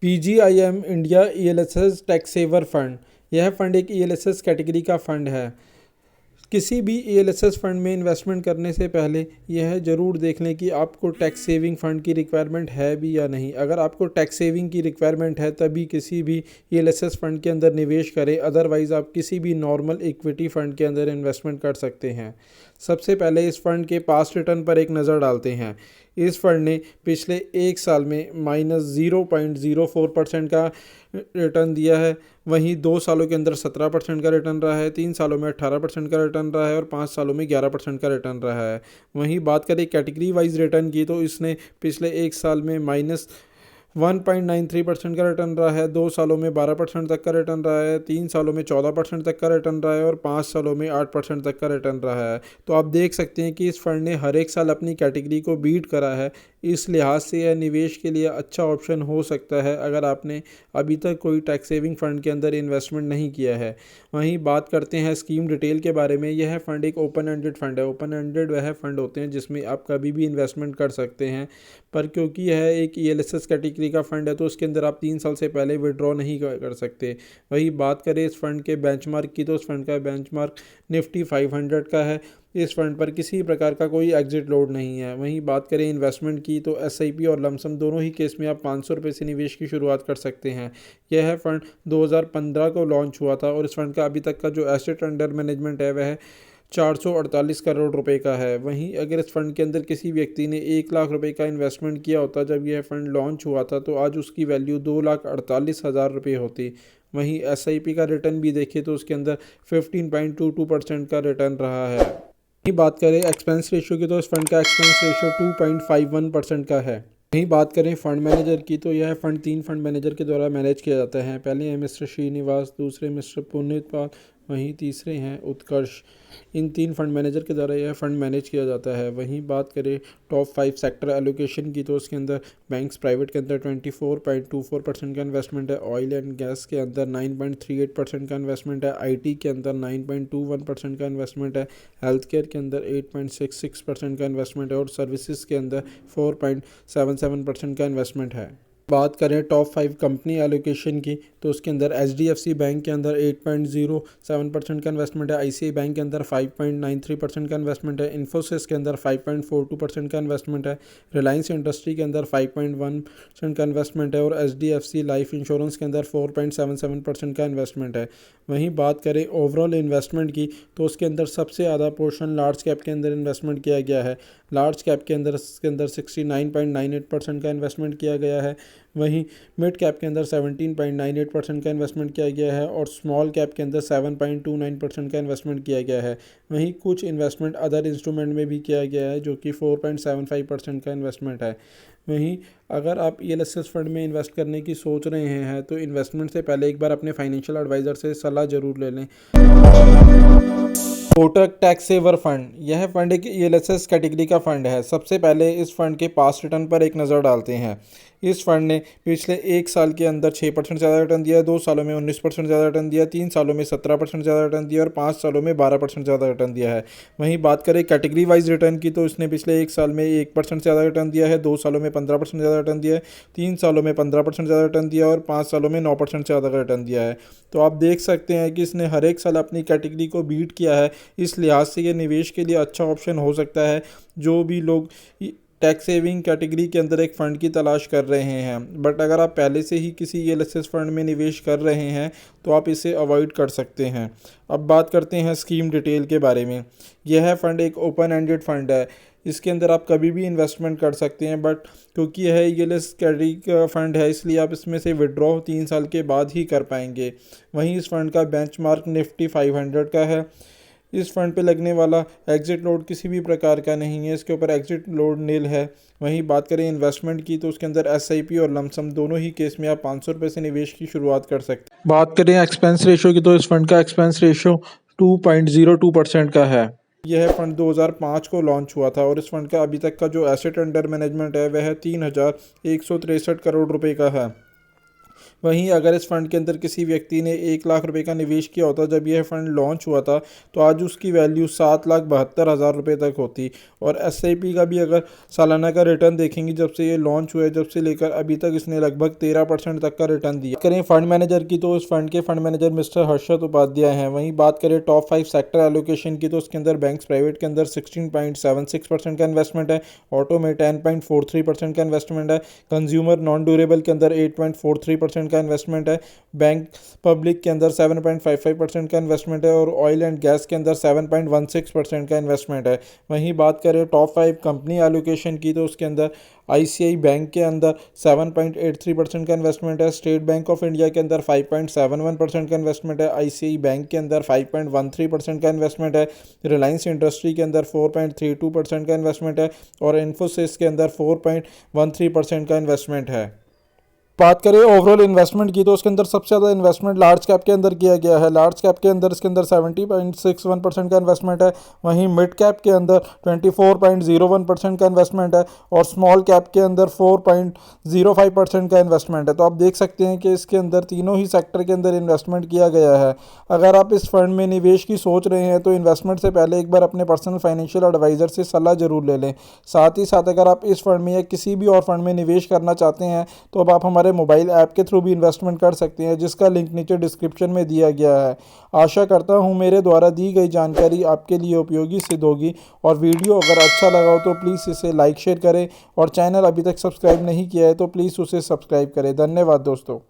PGIM India ELSS tax saver fund. यह fund एक ELSS category का फंड है। किसी भी ELSS फंड में इन्वेस्टमेंट करने से पहले यह ज़रूर देख लें कि आपको टैक्स सेविंग फ़ंड की रिक्वायरमेंट है भी या नहीं। अगर आपको टैक्स सेविंग की रिक्वायरमेंट है तभी किसी भी ELSS फंड के अंदर निवेश करें, अदरवाइज़ आप किसी भी नॉर्मल इक्विटी फ़ंड के अंदर इन्वेस्टमेंट कर सकते हैं। सबसे पहले इस फंड के पास्ट रिटर्न पर एक नज़र डालते हैं। इस फंड ने पिछले एक साल में -0.04% का रिटर्न दिया है। वहीं 2 सालों के अंदर 17% का रिटर्न रहा है, 3 सालों में 18% का रिटर्न रहा है और 5 सालों में 11% का रिटर्न रहा है। वहीं बात करें कैटेगरी वाइज रिटर्न की तो इसने पिछले एक साल में -1.93% का रिटर्न रहा है, 2 सालों में 12% तक का रिटर्न रहा है, 3 सालों में 14% तक का रिटर्न रहा है और 5 सालों में 8% तक का रिटर्न रहा है। तो आप देख सकते हैं कि इस फंड ने हर एक साल अपनी कैटेगरी को बीट करा है। इस लिहाज से यह निवेश के लिए अच्छा ऑप्शन हो सकता है अगर आपने अभी तक कोई टैक्स सेविंग फ़ंड के अंदर इन्वेस्टमेंट नहीं किया है। वहीं बात करते हैं स्कीम डिटेल के बारे में। यह फ़ंड एक ओपन एंडेड फ़ंड है। ओपन एंडेड वह फ़ंड होते हैं जिसमें आप कभी भी इन्वेस्टमेंट कर सकते हैं, पर क्योंकि यह एक ELSS कैटेगरी का फ़ंड है तो उसके अंदर आप 3 साल से पहले विड्रॉ नहीं कर सकते। वही बात करें इस फंड के बेंचमार्क की तो इस फंड का बेंचमार्क निफ्टी 500 का है। इस फंड पर किसी प्रकार का कोई एग्जिट लोड नहीं है। वहीं बात करें इन्वेस्टमेंट की तो SIP और लमसम दोनों ही केस में आप 500 रुपये से निवेश की शुरुआत कर सकते हैं। यह फंड 2015 को लॉन्च हुआ था और इस फंड का अभी तक का जो एसेट अंडर मैनेजमेंट है वह 448 करोड़ रुपए का है। वहीं अगर इस फंड के अंदर किसी व्यक्ति ने 1 लाख रुपए का इन्वेस्टमेंट किया होता जब यह फंड लॉन्च हुआ था तो आज उसकी वैल्यू 2,48,000 रुपये होती। वहीं SIP का रिटर्न भी देखें तो उसके अंदर 15.22% का रिटर्न रहा है। वहीं बात करें एक्सपेंस रेशियो की तो इस फंड का एक्सपेंस रेशियो 2.51% का है। वहीं बात करें फंड मैनेजर की तो यह फंड 3 फंड मैनेजर के द्वारा मैनेज किया जाता है। पहले हैं मिस्टर श्रीनिवास, दूसरे मिस्टर पुनीत पाल, वहीं तीसरे हैं उत्कर्ष। इन 3 फंड मैनेजर के द्वारा यह फंड मैनेज किया जाता है। वहीं बात करें टॉप 5 सेक्टर एलोकेशन की तो उसके अंदर बैंक्स प्राइवेट के अंदर 24.24% का इन्वेस्टमेंट है, ऑयल एंड गैस के अंदर 9.38% का इन्वेस्टमेंट है, IT के अंदर 9.21% का इन्वेस्टमेंट है, हेल्थ केयर के अंदर 8.66% का इन्वेस्टमेंट है और सर्विसेज के अंदर 4.77% का इन्वेस्टमेंट है। बात करें टॉप 5 कंपनी एलोकेशन की तो उसके अंदर HDFC बैंक के अंदर 8.07% का इन्वेस्टमेंट है, ICICI बैंक के अंदर 5.93% का इन्वेस्टमेंट है, इन्फोसिस के अंदर 5.42% का इन्वेस्टमेंट है, रिलायंस इंडस्ट्री के अंदर 5.1% का इन्वेस्टमेंट है और HDFC लाइफ इंश्योरेंस के अंदर 4.77% का इन्वेस्टमेंट है। वहीं बात करें ओवरऑल इन्वेस्टमेंट की तो उसके अंदर सबसे ज़्यादा पोर्शन लार्ज कैप के अंदर इन्वेस्टमेंट किया गया है। लार्ज कैप के अंदर 69.98% का इन्वेस्टमेंट किया गया है। वहीं मिड कैप के अंदर 17.98% का इन्वेस्टमेंट किया गया है और स्मॉल कैप के अंदर 7.29% का इन्वेस्टमेंट किया गया है। वहीं कुछ इन्वेस्टमेंट अदर इंस्ट्रूमेंट में भी किया गया है जो कि 4.75% का इन्वेस्टमेंट है। वहीं अगर आप ELSS फंड में इन्वेस्ट करने की सोच रहे हैं तो इन्वेस्टमेंट से पहले एक बार अपने फाइनेंशियल एडवाइज़र से सलाह ज़रूर ले लें। Kotak tax saver fund. यह फंड एक ELSS कैटेगरी का फंड है। सबसे पहले इस फंड के पास्ट रिटर्न पर एक नज़र डालते हैं। इस फंड ने पिछले एक साल के अंदर 6% ज़्यादा रिटर्न दिया, 2 सालों में 19% ज़्यादा रिटर्न दिया, 3 सालों में 17% ज़्यादा रिटर्न दिया और 5 सालों में 12% ज़्यादा रिटर्न दिया है। वहीं बात करें कैटेगरी वाइज रिटर्न की तो इसने पिछले एक साल में 1% ज़्यादा रिटर्न दिया है, 2 सालों में 15% ज़्यादा रिटर्न दिया है, 3 सालों में 15% ज़्यादा रिटर्न दिया और 5 सालों में 9% ज़्यादा रिटर्न दिया है। तो आप देख सकते हैं कि इसने हर एक साल अपनी कैटेगरी को बीट किया है। इस लिहाज से ये निवेश के लिए अच्छा ऑप्शन हो सकता है। जो भी लोग टैक्स सेविंग कैटेगरी के अंदर एक फ़ंड की तलाश कर रहे हैं, बट अगर आप पहले से ही किसी ELSS फंड में निवेश कर रहे हैं तो आप इसे अवॉइड कर सकते हैं। अब बात करते हैं स्कीम डिटेल के बारे में। यह फ़ंड एक ओपन एंडेड फंड है। इसके अंदर आप कभी भी इन्वेस्टमेंट कर सकते हैं, बट क्योंकि यह ELSS कैटेगरी का फ़ंड है इसलिए आप इसमें से विड्रॉ 3 साल के बाद ही कर पाएंगे। वहीं इस फंड का बेंचमार्क निफ्टी 500 का है। इस फंड पे लगने वाला एग्जिट लोड किसी भी प्रकार का नहीं है, इसके ऊपर एग्जिट लोड नील है। वहीं बात करें इन्वेस्टमेंट की तो उसके अंदर SIP और लमसम दोनों ही केस में आप 500 रुपये से निवेश की शुरुआत कर सकते हैं। बात करें एक्सपेंस रेशियो की तो इस फंड का एक्सपेंस रेशियो 2.02% का है। यह फंड 2005 को लॉन्च हुआ था और इस फंड का अभी तक का जो एसेट अंडर मैनेजमेंट है वह 3,163 करोड़ रुपए का है। वहीं अगर इस फंड के अंदर किसी व्यक्ति ने 1 लाख रुपए का निवेश किया होता जब यह फंड लॉन्च हुआ था, तो आज उसकी वैल्यू 7,72,000 रुपये तक होती। और एसआईपी का भी अगर सालाना का रिटर्न देखेंगे, जब से ये लॉन्च हुआ है जब से लेकर अभी तक इसने लगभग 13% तक का रिटर्न दिया। करें फंड मैनेजर की, तो इस फंड के fund manager mister Harshad Upadhyay हैं। वहीं बात करें टॉप 5 सेक्टर एलोकेशन की, तो उसके अंदर बैंक्स प्राइवेट के अंदर 16.76% का इन्वेस्टमेंट है, ऑटो में 10.43% का इन्वेस्टमेंट है, कंज्यूमर नॉन ड्यूरेबल के अंदर 8.43% का इन्वेस्टमेंट है, बैंक पब्लिक के अंदर 7.55% का इन्वेस्टमेंट है और ऑयल एंड गैस के अंदर 7.16% का इन्वेस्टमेंट है। वहीं बात करें टॉप 5 कंपनी एलोकेशन की, तो उसके अंदर आईसीआई बैंक के अंदर 7.83% का इन्वेस्टमेंट है, स्टेट बैंक ऑफ इंडिया के अंदर 5.71% का इन्वेस्टमेंट है, आईसीआई बैंक के अंदर 5.13% का इन्वेस्टमेंट है, रिलायंस इंडस्ट्री के अंदर 4.32% का इन्वेस्टमेंट है और इन्फोसिस के अंदर 4.13% का इन्वेस्टमेंट है। बात करें ओवरऑल इन्वेस्टमेंट की, तो उसके अंदर सबसे ज़्यादा इन्वेस्टमेंट लार्ज कैप के अंदर किया गया है। लार्ज कैप के अंदर इसके अंदर 70.61% का इन्वेस्टमेंट है। वहीं मिड कैप के अंदर 24.01% का इन्वेस्टमेंट है और स्मॉल कैप के अंदर 4.05% का इन्वेस्टमेंट है। तो आप देख सकते हैं कि इसके अंदर तीनों ही सेक्टर के अंदर इन्वेस्टमेंट किया गया है। अगर आप इस फंड में निवेश की सोच रहे हैं तो इन्वेस्टमेंट से पहले एक बार अपने पर्सनल फाइनेंशियल एडवाइज़र से सलाह जरूर ले लें। साथ ही साथ अगर आप इस फंड में या किसी भी और फंड में निवेश करना चाहते हैं तो अब आप हमारे मोबाइल ऐप के थ्रू भी इन्वेस्टमेंट कर सकते हैं, जिसका लिंक नीचे डिस्क्रिप्शन में दिया गया है। आशा करता हूं मेरे द्वारा दी गई जानकारी आपके लिए उपयोगी सिद्ध होगी और वीडियो अगर अच्छा लगा हो तो प्लीज़ इसे लाइक शेयर करें और चैनल अभी तक सब्सक्राइब नहीं किया है तो प्लीज़ उसे सब्सक्राइब करें। धन्यवाद दोस्तों।